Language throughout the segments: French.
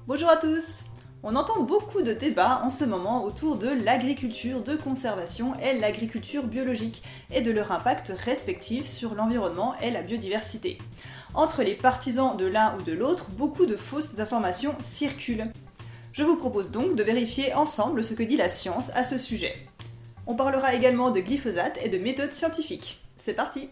Bonjour à tous! On entend beaucoup de débats en ce moment autour de l'agriculture de conservation et l'agriculture biologique et de leur impact respectif sur l'environnement et la biodiversité. Entre les partisans de l'un ou de l'autre, beaucoup de fausses informations circulent. Je vous propose donc de vérifier ensemble ce que dit la science à ce sujet. On parlera également de glyphosate et de méthodes scientifiques. C'est parti!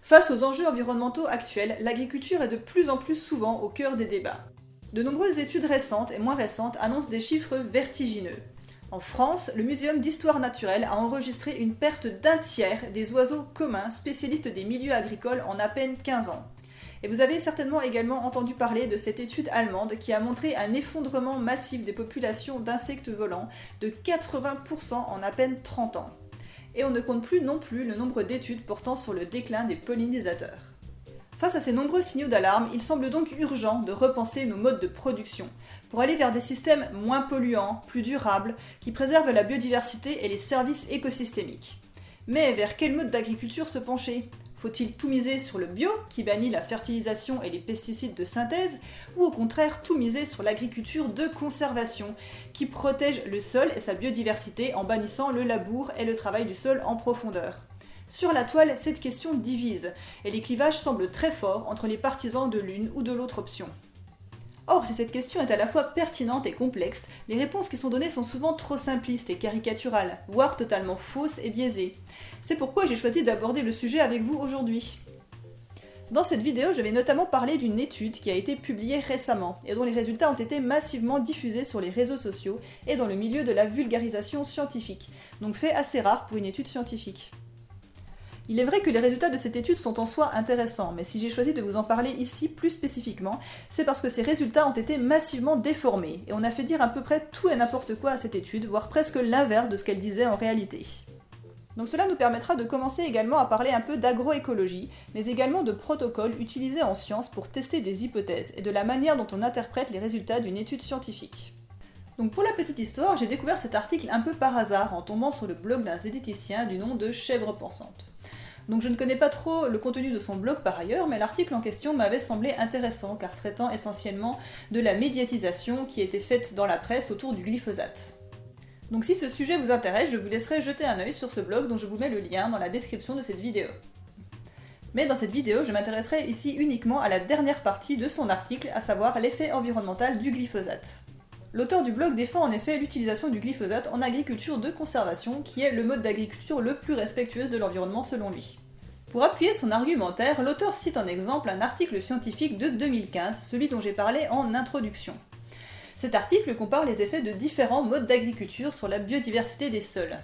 Face aux enjeux environnementaux actuels, l'agriculture est de plus en plus souvent au cœur des débats. De nombreuses études récentes et moins récentes annoncent des chiffres vertigineux. En France, le Muséum d'histoire naturelle a enregistré une perte d'un tiers des oiseaux communs spécialistes des milieux agricoles en à peine 15 ans. Et vous avez certainement également entendu parler de cette étude allemande qui a montré un effondrement massif des populations d'insectes volants de 80% en à peine 30 ans. Et on ne compte plus non plus le nombre d'études portant sur le déclin des pollinisateurs. Face à ces nombreux signaux d'alarme, il semble donc urgent de repenser nos modes de production, pour aller vers des systèmes moins polluants, plus durables, qui préservent la biodiversité et les services écosystémiques. Mais vers quel mode d'agriculture se pencher ? Faut-il tout miser sur le bio, qui bannit la fertilisation et les pesticides de synthèse, ou au contraire tout miser sur l'agriculture de conservation, qui protège le sol et sa biodiversité en bannissant le labour et le travail du sol en profondeur ? Sur la toile, cette question divise, et les clivages semblent très forts entre les partisans de l'une ou de l'autre option. Or, si cette question est à la fois pertinente et complexe, les réponses qui sont données sont souvent trop simplistes et caricaturales, voire totalement fausses et biaisées. C'est pourquoi j'ai choisi d'aborder le sujet avec vous aujourd'hui. Dans cette vidéo, je vais notamment parler d'une étude qui a été publiée récemment et dont les résultats ont été massivement diffusés sur les réseaux sociaux et dans le milieu de la vulgarisation scientifique, donc fait assez rare pour une étude scientifique. Il est vrai que les résultats de cette étude sont en soi intéressants, mais si j'ai choisi de vous en parler ici plus spécifiquement, c'est parce que ces résultats ont été massivement déformés, et on a fait dire à peu près tout et n'importe quoi à cette étude, voire presque l'inverse de ce qu'elle disait en réalité. Donc cela nous permettra de commencer également à parler un peu d'agroécologie, mais également de protocoles utilisés en science pour tester des hypothèses, et de la manière dont on interprète les résultats d'une étude scientifique. Donc pour la petite histoire, j'ai découvert cet article un peu par hasard en tombant sur le blog d'un zététicien du nom de Chèvre Pensante. Donc je ne connais pas trop le contenu de son blog par ailleurs, mais l'article en question m'avait semblé intéressant car traitant essentiellement de la médiatisation qui était faite dans la presse autour du glyphosate. Donc si ce sujet vous intéresse, je vous laisserai jeter un œil sur ce blog dont je vous mets le lien dans la description de cette vidéo. Mais dans cette vidéo, je m'intéresserai ici uniquement à la dernière partie de son article, à savoir l'effet environnemental du glyphosate. L'auteur du blog défend en effet l'utilisation du glyphosate en agriculture de conservation, qui est le mode d'agriculture le plus respectueux de l'environnement selon lui. Pour appuyer son argumentaire, l'auteur cite en exemple un article scientifique de 2015, celui dont j'ai parlé en introduction. Cet article compare les effets de différents modes d'agriculture sur la biodiversité des sols.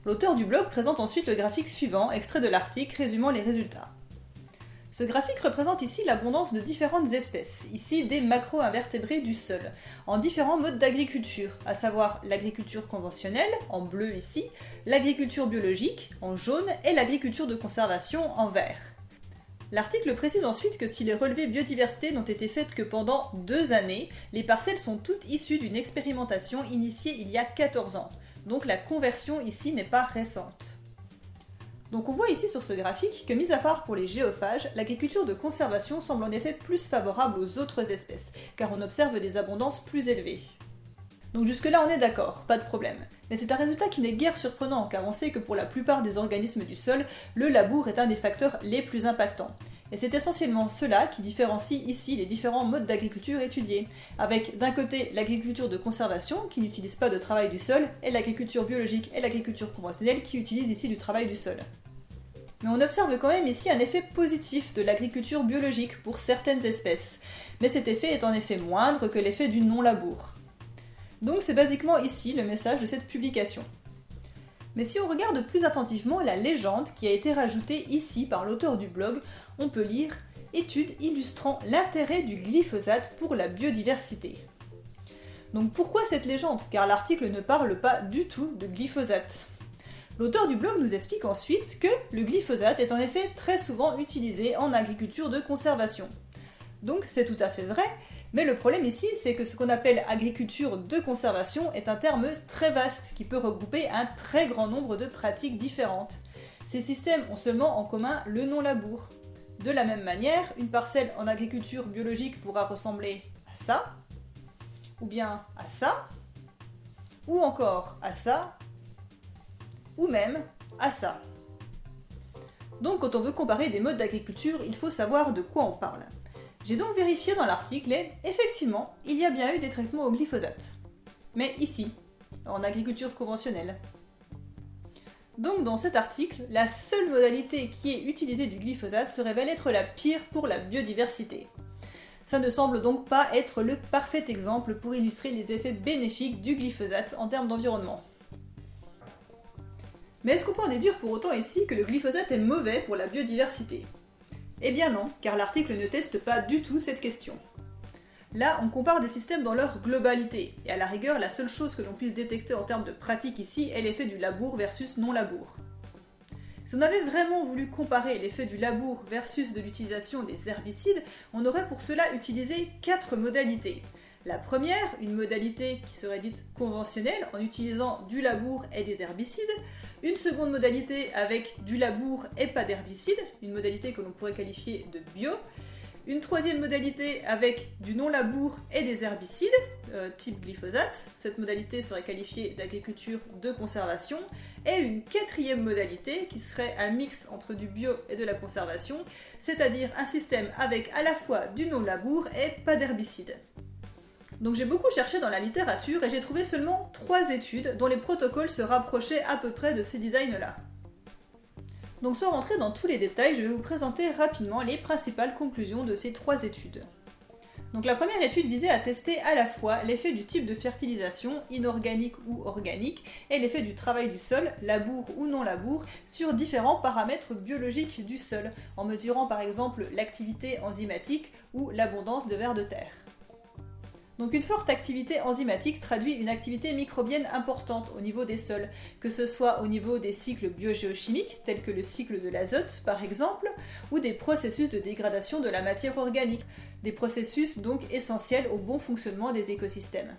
L'auteur du blog présente ensuite le graphique suivant, extrait de l'article résumant les résultats. Ce graphique représente ici l'abondance de différentes espèces, ici des macro-invertébrés du sol, en différents modes d'agriculture, à savoir l'agriculture conventionnelle, en bleu ici, l'agriculture biologique, en jaune, et l'agriculture de conservation, en vert. L'article précise ensuite que si les relevés biodiversité n'ont été faits que pendant 2 années, les parcelles sont toutes issues d'une expérimentation initiée il y a 14 ans, donc la conversion ici n'est pas récente. Donc on voit ici sur ce graphique que, mis à part pour les géophages, l'agriculture de conservation semble en effet plus favorable aux autres espèces, car on observe des abondances plus élevées. Donc jusque-là on est d'accord, pas de problème. Mais c'est un résultat qui n'est guère surprenant, car on sait que pour la plupart des organismes du sol, le labour est un des facteurs les plus impactants. Et c'est essentiellement cela qui différencie ici les différents modes d'agriculture étudiés, avec d'un côté l'agriculture de conservation, qui n'utilise pas de travail du sol, et l'agriculture biologique et l'agriculture conventionnelle, qui utilisent ici du travail du sol. Mais on observe quand même ici un effet positif de l'agriculture biologique pour certaines espèces, mais cet effet est en effet moindre que l'effet du non-labour. Donc c'est basiquement ici le message de cette publication. Mais si on regarde plus attentivement la légende qui a été rajoutée ici par l'auteur du blog, on peut lire « Étude illustrant l'intérêt du glyphosate pour la biodiversité ». Donc pourquoi cette légende ? Car l'article ne parle pas du tout de glyphosate. L'auteur du blog nous explique ensuite que le glyphosate est en effet très souvent utilisé en agriculture de conservation. Donc c'est tout à fait vrai, Mais le problème ici, c'est que ce qu'on appelle agriculture de conservation est un terme très vaste qui peut regrouper un très grand nombre de pratiques différentes. Ces systèmes ont seulement en commun le non-labour. De la même manière, une parcelle en agriculture biologique pourra ressembler à ça, ou bien à ça, ou encore à ça, ou même à ça. Donc quand on veut comparer des modes d'agriculture, il faut savoir de quoi on parle. J'ai donc vérifié dans l'article et effectivement, il y a bien eu des traitements au glyphosate. Mais ici, en agriculture conventionnelle. Donc dans cet article, la seule modalité qui est utilisée du glyphosate se révèle être la pire pour la biodiversité. Ça ne semble donc pas être le parfait exemple pour illustrer les effets bénéfiques du glyphosate en termes d'environnement. Mais est-ce qu'on peut en déduire pour autant ici que le glyphosate est mauvais pour la biodiversité ? Eh bien non, car l'article ne teste pas du tout cette question. Là, on compare des systèmes dans leur globalité, et à la rigueur, la seule chose que l'on puisse détecter en termes de pratique ici est l'effet du labour versus non-labour. Si on avait vraiment voulu comparer l'effet du labour versus de l'utilisation des herbicides, on aurait pour cela utilisé 4 modalités. La première, une modalité qui serait dite conventionnelle en utilisant du labour et des herbicides. Une seconde modalité avec du labour et pas d'herbicides, une modalité que l'on pourrait qualifier de bio. Une troisième modalité avec du non-labour et des herbicides, type glyphosate. Cette modalité serait qualifiée d'agriculture de conservation. Et une quatrième modalité qui serait un mix entre du bio et de la conservation, c'est-à-dire un système avec à la fois du non-labour et pas d'herbicides. Donc j'ai beaucoup cherché dans la littérature et j'ai trouvé seulement 3 études dont les protocoles se rapprochaient à peu près de ces designs-là. Donc sans rentrer dans tous les détails, je vais vous présenter rapidement les principales conclusions de ces 3 études. Donc la première étude visait à tester à la fois l'effet du type de fertilisation, inorganique ou organique, et l'effet du travail du sol, labour ou non labour, sur différents paramètres biologiques du sol, en mesurant par exemple l'activité enzymatique ou l'abondance de vers de terre. Donc une forte activité enzymatique traduit une activité microbienne importante au niveau des sols, que ce soit au niveau des cycles biogéochimiques, tels que le cycle de l'azote par exemple, ou des processus de dégradation de la matière organique, des processus donc essentiels au bon fonctionnement des écosystèmes.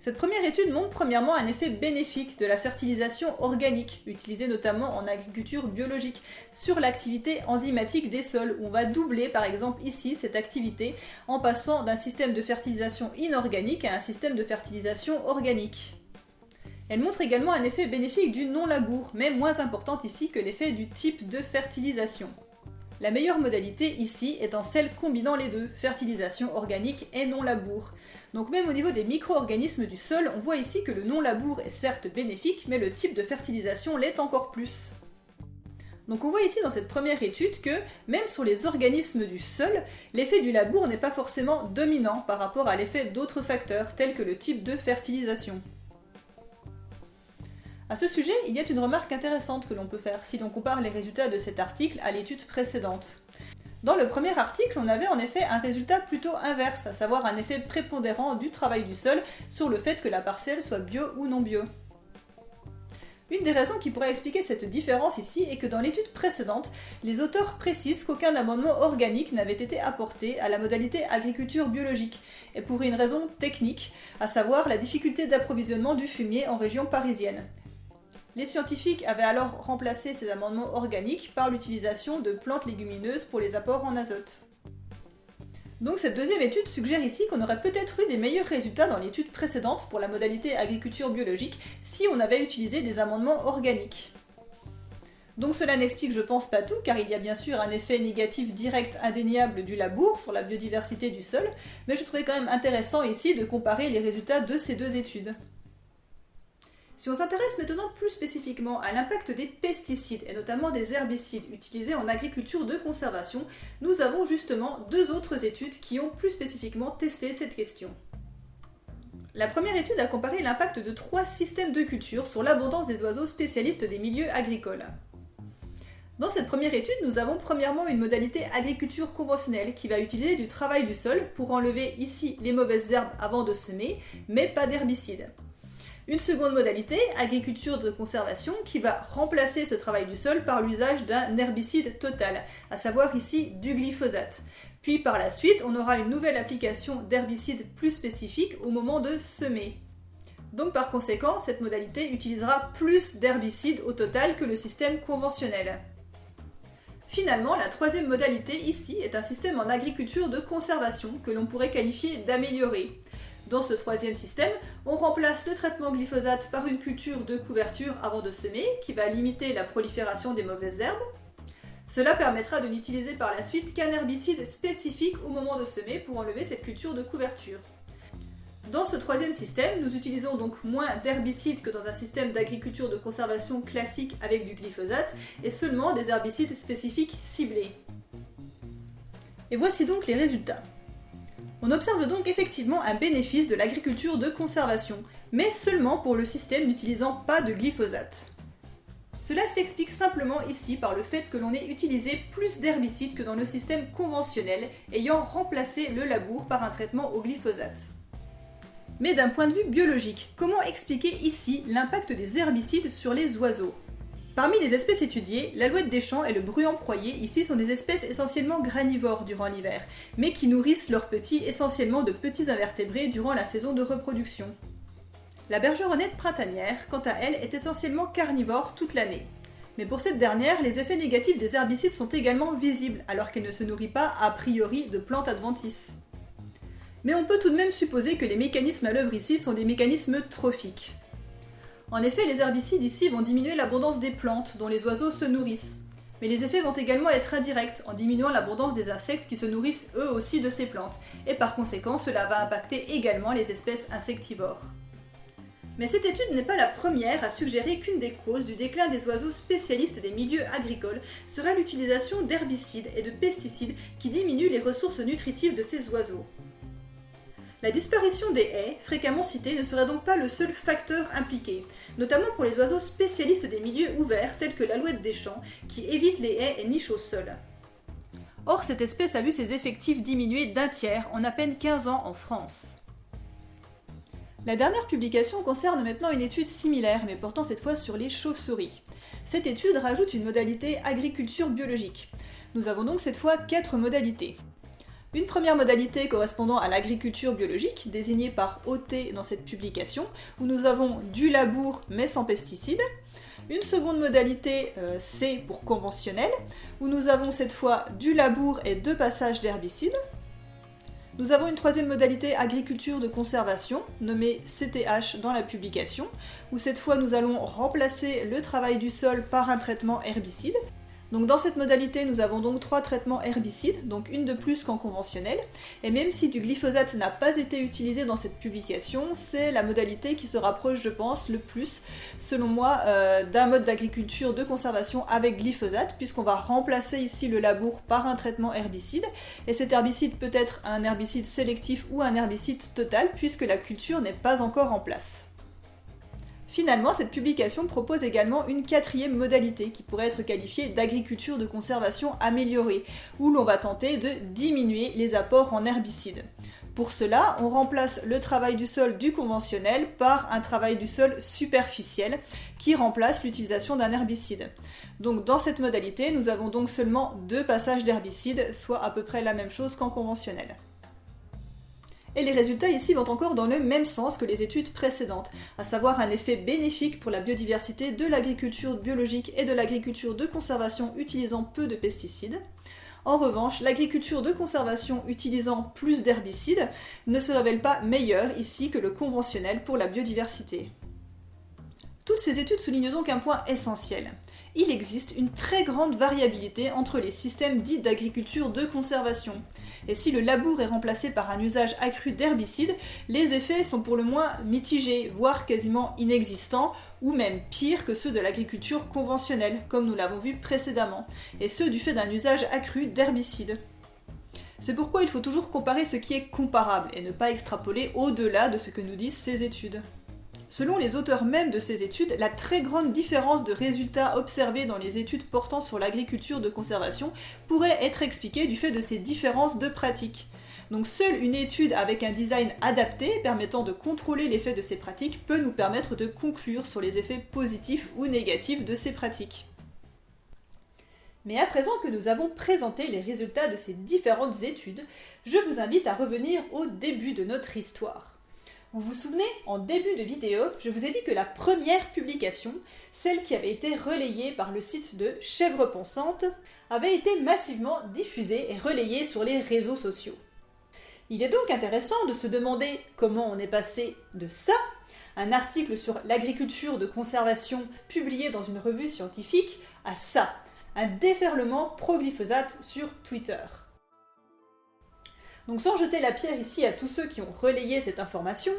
Cette première étude montre premièrement un effet bénéfique de la fertilisation organique, utilisée notamment en agriculture biologique, sur l'activité enzymatique des sols, où on va doubler par exemple ici cette activité en passant d'un système de fertilisation inorganique à un système de fertilisation organique. Elle montre également un effet bénéfique du non-labour, mais moins important ici que l'effet du type de fertilisation. La meilleure modalité ici étant celle combinant les deux, fertilisation organique et non-labour. Donc même au niveau des micro-organismes du sol, on voit ici que le non-labour est certes bénéfique, mais le type de fertilisation l'est encore plus. Donc on voit ici dans cette première étude que, même sur les organismes du sol, l'effet du labour n'est pas forcément dominant par rapport à l'effet d'autres facteurs, tels que le type de fertilisation. À ce sujet, il y a une remarque intéressante que l'on peut faire si l'on compare les résultats de cet article à l'étude précédente. Dans le premier article, on avait en effet un résultat plutôt inverse, à savoir un effet prépondérant du travail du sol sur le fait que la parcelle soit bio ou non bio. Une des raisons qui pourrait expliquer cette différence ici est que dans l'étude précédente, les auteurs précisent qu'aucun amendement organique n'avait été apporté à la modalité agriculture biologique, et pour une raison technique, à savoir la difficulté d'approvisionnement du fumier en région parisienne. Les scientifiques avaient alors remplacé ces amendements organiques par l'utilisation de plantes légumineuses pour les apports en azote. Donc cette deuxième étude suggère ici qu'on aurait peut-être eu des meilleurs résultats dans l'étude précédente pour la modalité agriculture biologique si on avait utilisé des amendements organiques. Donc cela n'explique je pense pas tout, car il y a bien sûr un effet négatif direct indéniable du labour sur la biodiversité du sol, mais je trouvais quand même intéressant ici de comparer les résultats de ces 2 études. Si on s'intéresse maintenant plus spécifiquement à l'impact des pesticides et notamment des herbicides utilisés en agriculture de conservation, nous avons justement 2 autres études qui ont plus spécifiquement testé cette question. La première étude a comparé l'impact de 3 systèmes de culture sur l'abondance des oiseaux spécialistes des milieux agricoles. Dans cette première étude, nous avons premièrement une modalité agriculture conventionnelle qui va utiliser du travail du sol pour enlever ici les mauvaises herbes avant de semer, mais pas d'herbicides. Une seconde modalité, agriculture de conservation, qui va remplacer ce travail du sol par l'usage d'un herbicide total, à savoir ici du glyphosate. Puis par la suite, on aura une nouvelle application d'herbicide plus spécifique au moment de semer. Donc par conséquent, cette modalité utilisera plus d'herbicides au total que le système conventionnel. Finalement, la troisième modalité ici est un système en agriculture de conservation que l'on pourrait qualifier d'amélioré. Dans ce troisième système, on remplace le traitement glyphosate par une culture de couverture avant de semer, qui va limiter la prolifération des mauvaises herbes. Cela permettra de n'utiliser par la suite qu'un herbicide spécifique au moment de semer pour enlever cette culture de couverture. Dans ce troisième système, nous utilisons donc moins d'herbicides que dans un système d'agriculture de conservation classique avec du glyphosate, et seulement des herbicides spécifiques ciblés. Et voici donc les résultats. On observe donc effectivement un bénéfice de l'agriculture de conservation, mais seulement pour le système n'utilisant pas de glyphosate. Cela s'explique simplement ici par le fait que l'on ait utilisé plus d'herbicides que dans le système conventionnel, ayant remplacé le labour par un traitement au glyphosate. Mais d'un point de vue biologique, comment expliquer ici l'impact des herbicides sur les oiseaux ? Parmi les espèces étudiées, l'alouette des champs et le bruant broyé ici sont des espèces essentiellement granivores durant l'hiver, mais qui nourrissent leurs petits essentiellement de petits invertébrés durant la saison de reproduction. La bergeronnette printanière, quant à elle, est essentiellement carnivore toute l'année. Mais pour cette dernière, les effets négatifs des herbicides sont également visibles, alors qu'elle ne se nourrit pas a priori de plantes adventices. Mais on peut tout de même supposer que les mécanismes à l'œuvre ici sont des mécanismes trophiques. En effet, les herbicides ici vont diminuer l'abondance des plantes dont les oiseaux se nourrissent. Mais les effets vont également être indirects, en diminuant l'abondance des insectes qui se nourrissent eux aussi de ces plantes, et par conséquent cela va impacter également les espèces insectivores. Mais cette étude n'est pas la première à suggérer qu'une des causes du déclin des oiseaux spécialistes des milieux agricoles serait l'utilisation d'herbicides et de pesticides qui diminuent les ressources nutritives de ces oiseaux. La disparition des haies, fréquemment citée, ne serait donc pas le seul facteur impliqué, notamment pour les oiseaux spécialistes des milieux ouverts tels que l'alouette des champs, qui évitent les haies et nichent au sol. Or, cette espèce a vu ses effectifs diminuer d'un tiers en à peine 15 ans en France. La dernière publication concerne maintenant une étude similaire, mais portant cette fois sur les chauves-souris. Cette étude rajoute une modalité agriculture biologique. Nous avons donc cette fois 4 modalités. Une première modalité correspondant à l'agriculture biologique, désignée par OT dans cette publication, où nous avons du labour mais sans pesticides. Une seconde modalité, C pour conventionnel, où nous avons cette fois du labour et 2 passages d'herbicides. Nous avons une troisième modalité agriculture de conservation, nommée CTH dans la publication, où cette fois nous allons remplacer le travail du sol par un traitement herbicide. Donc dans cette modalité, nous avons donc 3 traitements herbicides, donc une de plus qu'en conventionnel, et même si du glyphosate n'a pas été utilisé dans cette publication, c'est la modalité qui se rapproche, je pense, le plus, selon moi, d'un mode d'agriculture de conservation avec glyphosate, puisqu'on va remplacer ici le labour par un traitement herbicide, et cet herbicide peut être un herbicide sélectif ou un herbicide total, puisque la culture n'est pas encore en place. Finalement, cette publication propose également une 4e modalité qui pourrait être qualifiée d'agriculture de conservation améliorée, où l'on va tenter de diminuer les apports en herbicides. Pour cela, on remplace le travail du sol du conventionnel par un travail du sol superficiel qui remplace l'utilisation d'un herbicide. Donc dans cette modalité, nous avons donc seulement 2 passages d'herbicide, soit à peu près la même chose qu'en conventionnel. Et les résultats ici vont encore dans le même sens que les études précédentes, à savoir un effet bénéfique pour la biodiversité de l'agriculture biologique et de l'agriculture de conservation utilisant peu de pesticides. En revanche, l'agriculture de conservation utilisant plus d'herbicides ne se révèle pas meilleure ici que le conventionnel pour la biodiversité. Toutes ces études soulignent donc un point essentiel. Il existe une très grande variabilité entre les systèmes dits d'agriculture de conservation. Et si le labour est remplacé par un usage accru d'herbicides, les effets sont pour le moins mitigés, voire quasiment inexistants, ou même pires que ceux de l'agriculture conventionnelle, comme nous l'avons vu précédemment, et ce du fait d'un usage accru d'herbicides. C'est pourquoi il faut toujours comparer ce qui est comparable, et ne pas extrapoler au-delà de ce que nous disent ces études. Selon les auteurs mêmes de ces études, la très grande différence de résultats observés dans les études portant sur l'agriculture de conservation pourrait être expliquée du fait de ces différences de pratiques. Donc seule une étude avec un design adapté permettant de contrôler l'effet de ces pratiques peut nous permettre de conclure sur les effets positifs ou négatifs de ces pratiques. Mais à présent que nous avons présenté les résultats de ces différentes études, je vous invite à revenir au début de notre histoire. Vous vous souvenez, en début de vidéo, je vous ai dit que la première publication, celle qui avait été relayée par le site de Chèvre Pensante, avait été massivement diffusée et relayée sur les réseaux sociaux. Il est donc intéressant de se demander comment on est passé de ça, un article sur l'agriculture de conservation publié dans une revue scientifique, à ça, un déferlement pro-glyphosate sur Twitter. Donc sans jeter la pierre ici à tous ceux qui ont relayé cette information,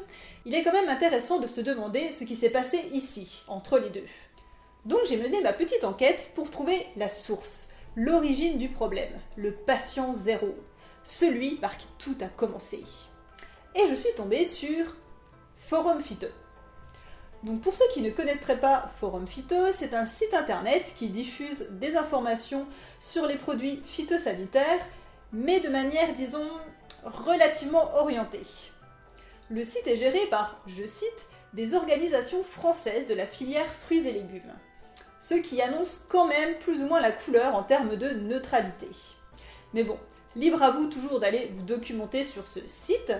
il est quand même intéressant de se demander ce qui s'est passé ici, entre les deux. Donc j'ai mené ma petite enquête pour trouver la source, l'origine du problème, le patient zéro, celui par qui tout a commencé. Et je suis tombée sur Forum Phyto. Donc pour ceux qui ne connaîtraient pas Forum Phyto, c'est un site internet qui diffuse des informations sur les produits phytosanitaires, mais de manière, disons, relativement orientée. Le site est géré par, je cite, des organisations françaises de la filière fruits et légumes, ce qui annonce quand même plus ou moins la couleur en termes de neutralité. Mais bon, libre à vous toujours d'aller vous documenter sur ce site,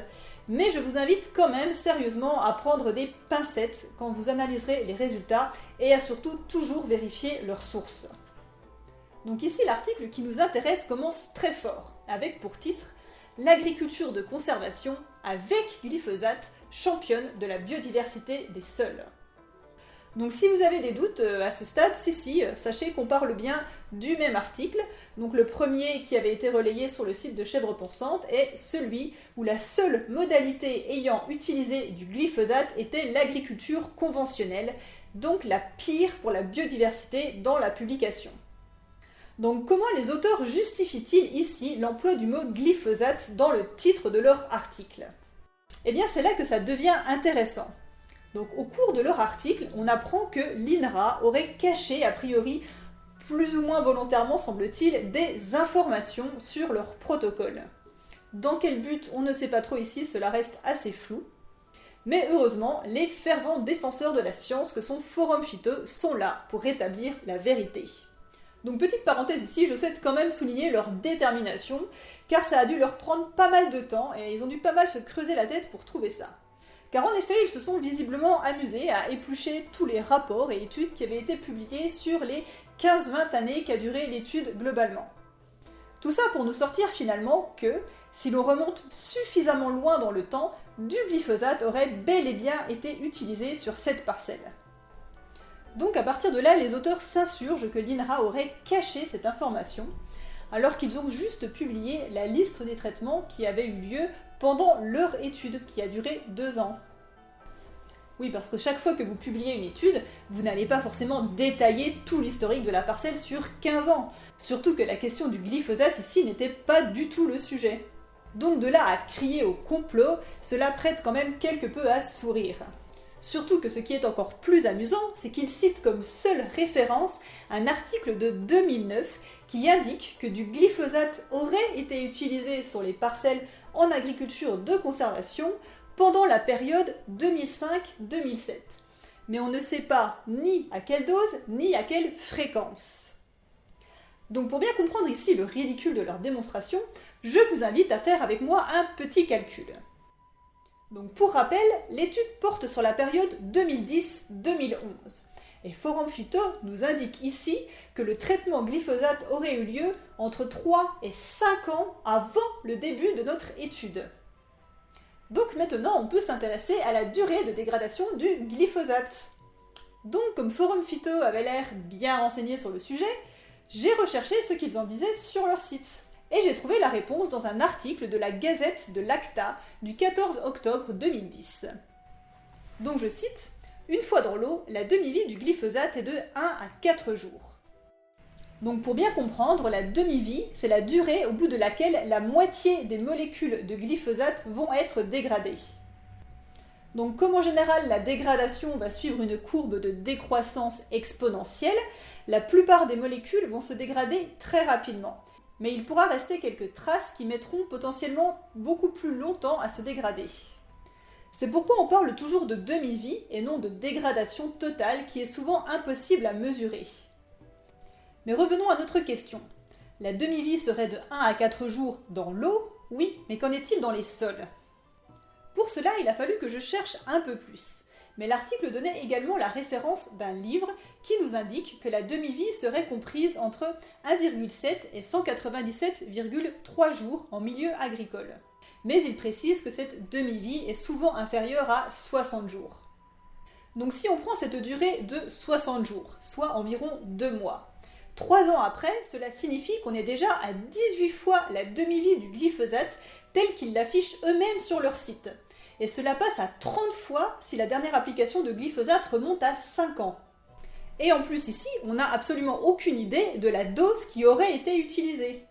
mais je vous invite quand même sérieusement à prendre des pincettes quand vous analyserez les résultats et à surtout toujours vérifier leurs sources. Donc ici l'article qui nous intéresse commence très fort, avec pour titre « L'agriculture de conservation avec glyphosate championne de la biodiversité des sols ». Donc si vous avez des doutes à ce stade, sachez qu'on parle bien du même article. Donc le premier qui avait été relayé sur le site de Chèvre Pensante est celui où la seule modalité ayant utilisé du glyphosate était l'agriculture conventionnelle, donc la pire pour la biodiversité dans la publication. Donc comment les auteurs justifient-ils ici l'emploi du mot glyphosate dans le titre de leur article? Eh bien c'est là que ça devient intéressant. Donc au cours de leur article, on apprend que l'INRA aurait caché, a priori, plus ou moins volontairement semble-t-il, des informations sur leur protocole. Dans quel but, on ne sait pas trop ici, cela reste assez flou. Mais heureusement, les fervents défenseurs de la science que sont Forum Phyto sont là pour rétablir la vérité. Donc petite parenthèse ici, je souhaite quand même souligner leur détermination, car ça a dû leur prendre pas mal de temps et ils ont dû pas mal se creuser la tête pour trouver ça. Car en effet, ils se sont visiblement amusés à éplucher tous les rapports et études qui avaient été publiés sur les 15-20 années qu'a duré l'étude globalement. Tout ça pour nous sortir finalement que, si l'on remonte suffisamment loin dans le temps, du glyphosate aurait bel et bien été utilisé sur cette parcelle. Donc à partir de là, les auteurs s'insurgent que l'INRA aurait caché cette information, alors qu'ils ont juste publié la liste des traitements qui avaient eu lieu pendant leur étude, qui a duré 2 ans. Oui, parce que chaque fois que vous publiez une étude, vous n'allez pas forcément détailler tout l'historique de la parcelle sur 15 ans. Surtout que la question du glyphosate ici n'était pas du tout le sujet. Donc de là à crier au complot, cela prête quand même quelque peu à sourire. Surtout que ce qui est encore plus amusant, c'est qu'il cite comme seule référence un article de 2009 qui indique que du glyphosate aurait été utilisé sur les parcelles en agriculture de conservation pendant la période 2005-2007. Mais on ne sait pas ni à quelle dose, ni à quelle fréquence. Donc pour bien comprendre ici le ridicule de leur démonstration, je vous invite à faire avec moi un petit calcul. Donc pour rappel, l'étude porte sur la période 2010-2011. Et Forum Phyto nous indique ici que le traitement glyphosate aurait eu lieu entre 3 et 5 ans avant le début de notre étude. Donc maintenant, on peut s'intéresser à la durée de dégradation du glyphosate. Donc comme Forum Phyto avait l'air bien renseigné sur le sujet, j'ai recherché ce qu'ils en disaient sur leur site. Et j'ai trouvé la réponse dans un article de la Gazette de l'ACTA du 14 octobre 2010. Donc je cite « Une fois dans l'eau, la demi-vie du glyphosate est de 1 à 4 jours. » Donc pour bien comprendre, la demi-vie, c'est la durée au bout de laquelle la moitié des molécules de glyphosate vont être dégradées. Donc comme en général la dégradation va suivre une courbe de décroissance exponentielle, la plupart des molécules vont se dégrader très rapidement. Mais il pourra rester quelques traces qui mettront potentiellement beaucoup plus longtemps à se dégrader. C'est pourquoi on parle toujours de demi-vie et non de dégradation totale qui est souvent impossible à mesurer. Mais revenons à notre question. La demi-vie serait de 1 à 4 jours dans l'eau? Oui, mais qu'en est-il dans les sols? Pour cela, il a fallu que je cherche un peu plus. Mais l'article donnait également la référence d'un livre qui nous indique que la demi-vie serait comprise entre 1,7 et 197,3 jours en milieu agricole. Mais il précise que cette demi-vie est souvent inférieure à 60 jours. Donc si on prend cette durée de 60 jours, soit environ 2 mois, 3 ans après, cela signifie qu'on est déjà à 18 fois la demi-vie du glyphosate telle qu'ils l'affichent eux-mêmes sur leur site. Et cela passe à 30 fois si la dernière application de glyphosate remonte à 5 ans. Et en plus ici, on n'a absolument aucune idée de la dose qui aurait été utilisée.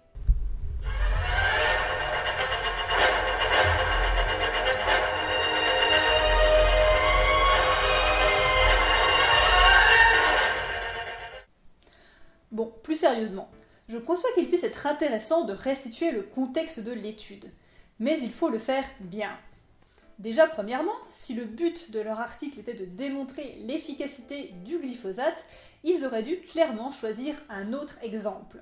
Bon, plus sérieusement, je conçois qu'il puisse être intéressant de restituer le contexte de l'étude, mais il faut le faire bien. Déjà, premièrement, si le but de leur article était de démontrer l'efficacité du glyphosate, ils auraient dû clairement choisir un autre exemple.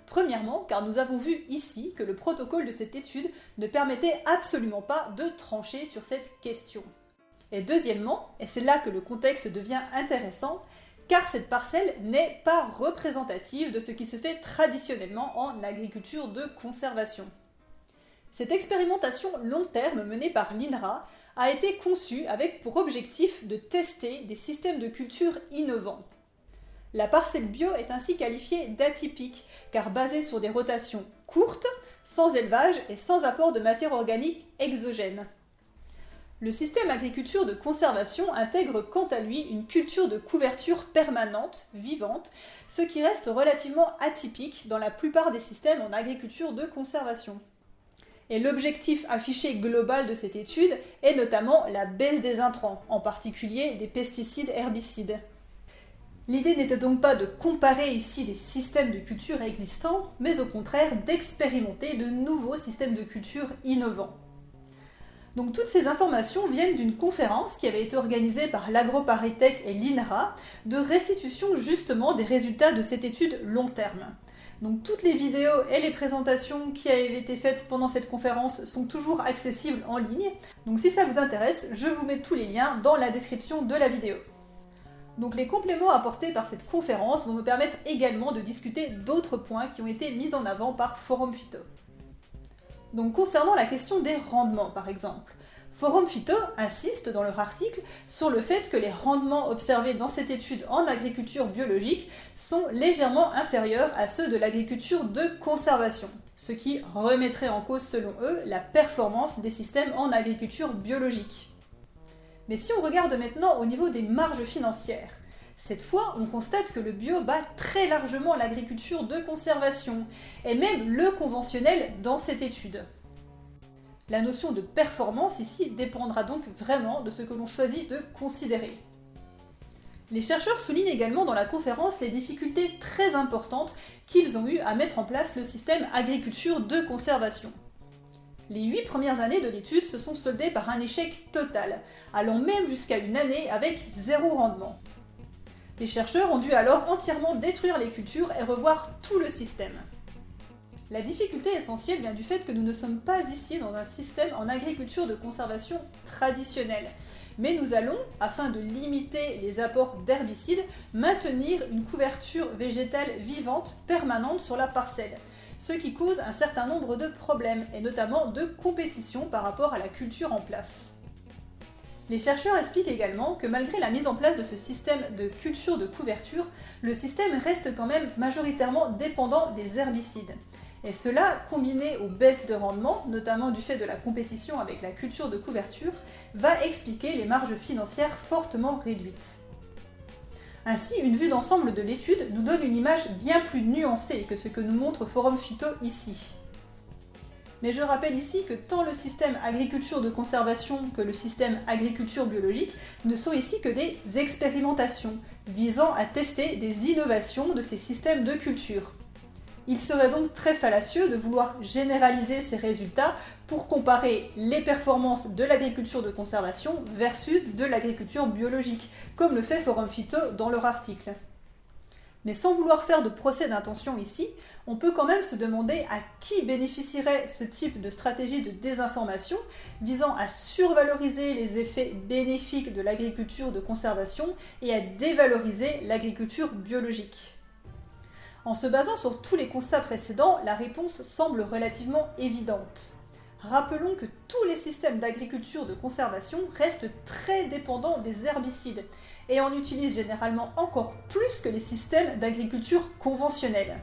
Premièrement, car nous avons vu ici que le protocole de cette étude ne permettait absolument pas de trancher sur cette question. Et deuxièmement, et c'est là que le contexte devient intéressant, car cette parcelle n'est pas représentative de ce qui se fait traditionnellement en agriculture de conservation. Cette expérimentation long terme menée par l'INRA a été conçue avec pour objectif de tester des systèmes de culture innovants. La parcelle bio est ainsi qualifiée d'atypique, car basée sur des rotations courtes, sans élevage et sans apport de matière organique exogène. Le système agriculture de conservation intègre quant à lui une culture de couverture permanente, vivante, ce qui reste relativement atypique dans la plupart des systèmes en agriculture de conservation. Et l'objectif affiché global de cette étude est notamment la baisse des intrants, en particulier des pesticides herbicides. L'idée n'était donc pas de comparer ici les systèmes de culture existants, mais au contraire d'expérimenter de nouveaux systèmes de culture innovants. Donc toutes ces informations viennent d'une conférence qui avait été organisée par l'AgroParisTech et l'INRA de restitution justement des résultats de cette étude long terme. Donc toutes les vidéos et les présentations qui avaient été faites pendant cette conférence sont toujours accessibles en ligne. Donc si ça vous intéresse, je vous mets tous les liens dans la description de la vidéo. Donc les compléments apportés par cette conférence vont me permettre également de discuter d'autres points qui ont été mis en avant par Forum Phyto. Donc concernant la question des rendements par exemple, Forum Phyto insiste dans leur article sur le fait que les rendements observés dans cette étude en agriculture biologique sont légèrement inférieurs à ceux de l'agriculture de conservation, ce qui remettrait en cause selon eux la performance des systèmes en agriculture biologique. Mais si on regarde maintenant au niveau des marges financières, cette fois, on constate que le bio bat très largement l'agriculture de conservation, et même le conventionnel dans cette étude. La notion de performance ici dépendra donc vraiment de ce que l'on choisit de considérer. Les chercheurs soulignent également dans la conférence les difficultés très importantes qu'ils ont eues à mettre en place le système agriculture de conservation. Les 8 premières années de l'étude se sont soldées par un échec total, allant même jusqu'à une année avec 0 rendement. Les chercheurs ont dû alors entièrement détruire les cultures et revoir tout le système. La difficulté essentielle vient du fait que nous ne sommes pas ici dans un système en agriculture de conservation traditionnelle, mais nous allons, afin de limiter les apports d'herbicides, maintenir une couverture végétale vivante permanente sur la parcelle, ce qui cause un certain nombre de problèmes, et notamment de compétition par rapport à la culture en place. Les chercheurs expliquent également que malgré la mise en place de ce système de culture de couverture, le système reste quand même majoritairement dépendant des herbicides. Et cela, combiné aux baisses de rendement, notamment du fait de la compétition avec la culture de couverture, va expliquer les marges financières fortement réduites. Ainsi, une vue d'ensemble de l'étude nous donne une image bien plus nuancée que ce que nous montre Forum Phyto ici. Mais je rappelle ici que tant le système agriculture de conservation que le système agriculture biologique ne sont ici que des expérimentations visant à tester des innovations de ces systèmes de culture. Il serait donc très fallacieux de vouloir généraliser ces résultats pour comparer les performances de l'agriculture de conservation versus de l'agriculture biologique, comme le fait Forum Phyto dans leur article. Mais sans vouloir faire de procès d'intention ici, on peut quand même se demander à qui bénéficierait ce type de stratégie de désinformation visant à survaloriser les effets bénéfiques de l'agriculture de conservation et à dévaloriser l'agriculture biologique. En se basant sur tous les constats précédents, la réponse semble relativement évidente. Rappelons que tous les systèmes d'agriculture de conservation restent très dépendants des herbicides et en utilisent généralement encore plus que les systèmes d'agriculture conventionnels.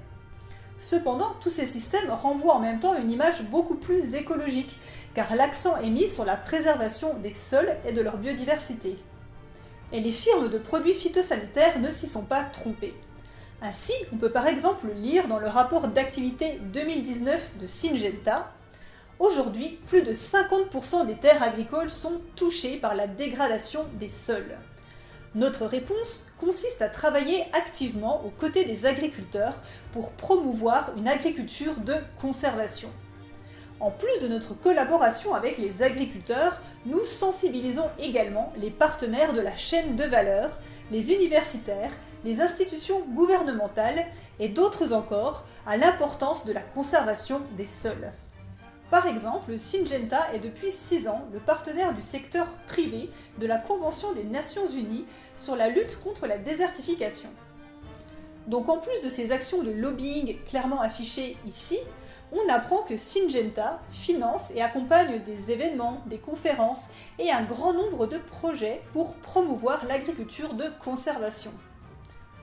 Cependant, tous ces systèmes renvoient en même temps une image beaucoup plus écologique, car l'accent est mis sur la préservation des sols et de leur biodiversité. Et les firmes de produits phytosanitaires ne s'y sont pas trompées. Ainsi, on peut par exemple lire dans le rapport d'activité 2019 de Syngenta: aujourd'hui, plus de 50% des terres agricoles sont touchées par la dégradation des sols. Notre réponse consiste à travailler activement aux côtés des agriculteurs pour promouvoir une agriculture de conservation. En plus de notre collaboration avec les agriculteurs, nous sensibilisons également les partenaires de la chaîne de valeur, les universitaires, les institutions gouvernementales et d'autres encore à l'importance de la conservation des sols. Par exemple, Syngenta est depuis 6 ans le partenaire du secteur privé de la Convention des Nations Unies sur la lutte contre la désertification. Donc en plus de ces actions de lobbying clairement affichées ici, on apprend que Syngenta finance et accompagne des événements, des conférences et un grand nombre de projets pour promouvoir l'agriculture de conservation.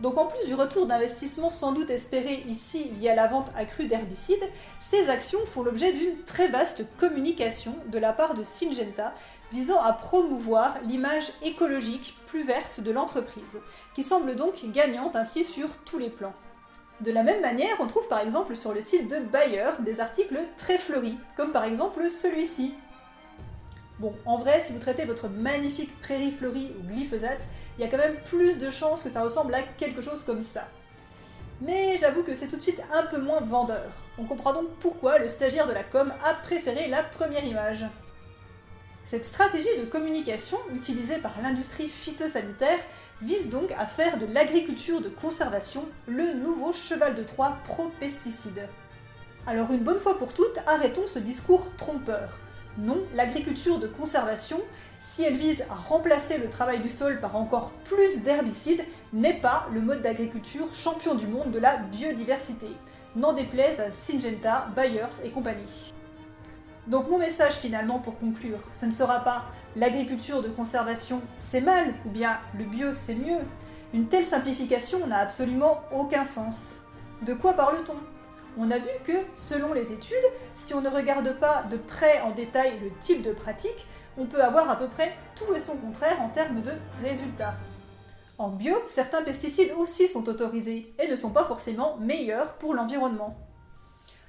Donc en plus du retour d'investissement sans doute espéré ici via la vente accrue d'herbicides, ces actions font l'objet d'une très vaste communication de la part de Syngenta visant à promouvoir l'image écologique plus verte de l'entreprise, qui semble donc gagnante ainsi sur tous les plans. De la même manière, on trouve par exemple sur le site de Bayer des articles très fleuris, comme par exemple celui-ci. Bon, en vrai, si vous traitez votre magnifique prairie fleurie au glyphosate, il y a quand même plus de chances que ça ressemble à quelque chose comme ça. Mais j'avoue que c'est tout de suite un peu moins vendeur. On comprend donc pourquoi le stagiaire de la com a préféré la première image. Cette stratégie de communication utilisée par l'industrie phytosanitaire vise donc à faire de l'agriculture de conservation le nouveau cheval de Troie pro-pesticides. Alors une bonne fois pour toutes, arrêtons ce discours trompeur. Non, l'agriculture de conservation, si elle vise à remplacer le travail du sol par encore plus d'herbicides, n'est pas le mode d'agriculture champion du monde de la biodiversité. N'en déplaise à Syngenta, Bayer et compagnie. Donc mon message finalement pour conclure, ce ne sera pas l'agriculture de conservation c'est mal ou bien le bio c'est mieux. Une telle simplification n'a absolument aucun sens. De quoi parle-t-on ? On a vu que, selon les études, si on ne regarde pas de près en détail le type de pratique, on peut avoir à peu près tout et son contraire en termes de résultats. En bio, certains pesticides aussi sont autorisés et ne sont pas forcément meilleurs pour l'environnement.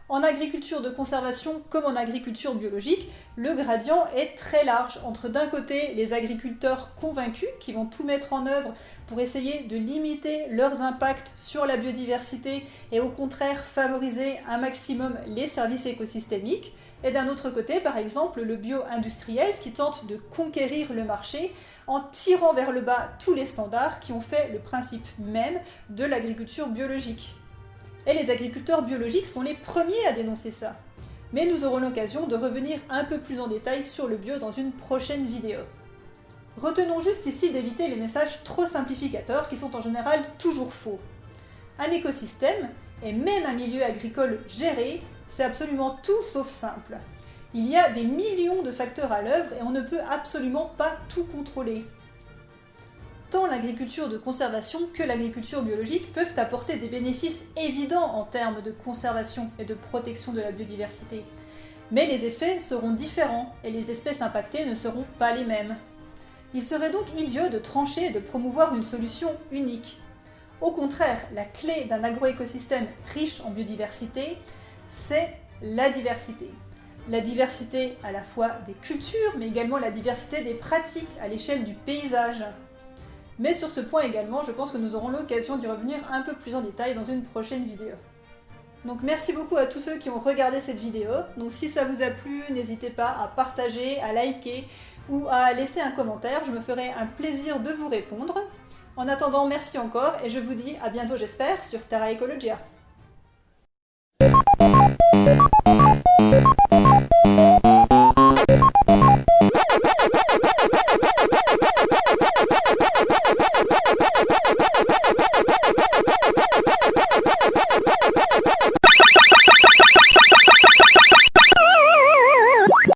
En agriculture de conservation comme en agriculture biologique, le gradient est très large entre d'un côté les agriculteurs convaincus qui vont tout mettre en œuvre pour essayer de limiter leurs impacts sur la biodiversité et au contraire favoriser un maximum les services écosystémiques, et d'un autre côté par exemple le bio-industriel qui tente de conquérir le marché en tirant vers le bas tous les standards qui ont fait le principe même de l'agriculture biologique. Et les agriculteurs biologiques sont les premiers à dénoncer ça. Mais nous aurons l'occasion de revenir un peu plus en détail sur le bio dans une prochaine vidéo. Retenons juste ici d'éviter les messages trop simplificateurs qui sont en général toujours faux. Un écosystème, et même un milieu agricole géré, c'est absolument tout sauf simple. Il y a des millions de facteurs à l'œuvre et on ne peut absolument pas tout contrôler. Tant l'agriculture de conservation que l'agriculture biologique peuvent apporter des bénéfices évidents en termes de conservation et de protection de la biodiversité. Mais les effets seront différents et les espèces impactées ne seront pas les mêmes. Il serait donc idiot de trancher et de promouvoir une solution unique. Au contraire, la clé d'un agroécosystème riche en biodiversité, c'est la diversité. La diversité à la fois des cultures, mais également la diversité des pratiques à l'échelle du paysage. Mais sur ce point également, je pense que nous aurons l'occasion d'y revenir un peu plus en détail dans une prochaine vidéo. Donc merci beaucoup à tous ceux qui ont regardé cette vidéo. Donc si ça vous a plu, n'hésitez pas à partager, à liker ou à laisser un commentaire, je me ferai un plaisir de vous répondre. En attendant, merci encore et je vous dis à bientôt j'espère sur Terra Ecologia.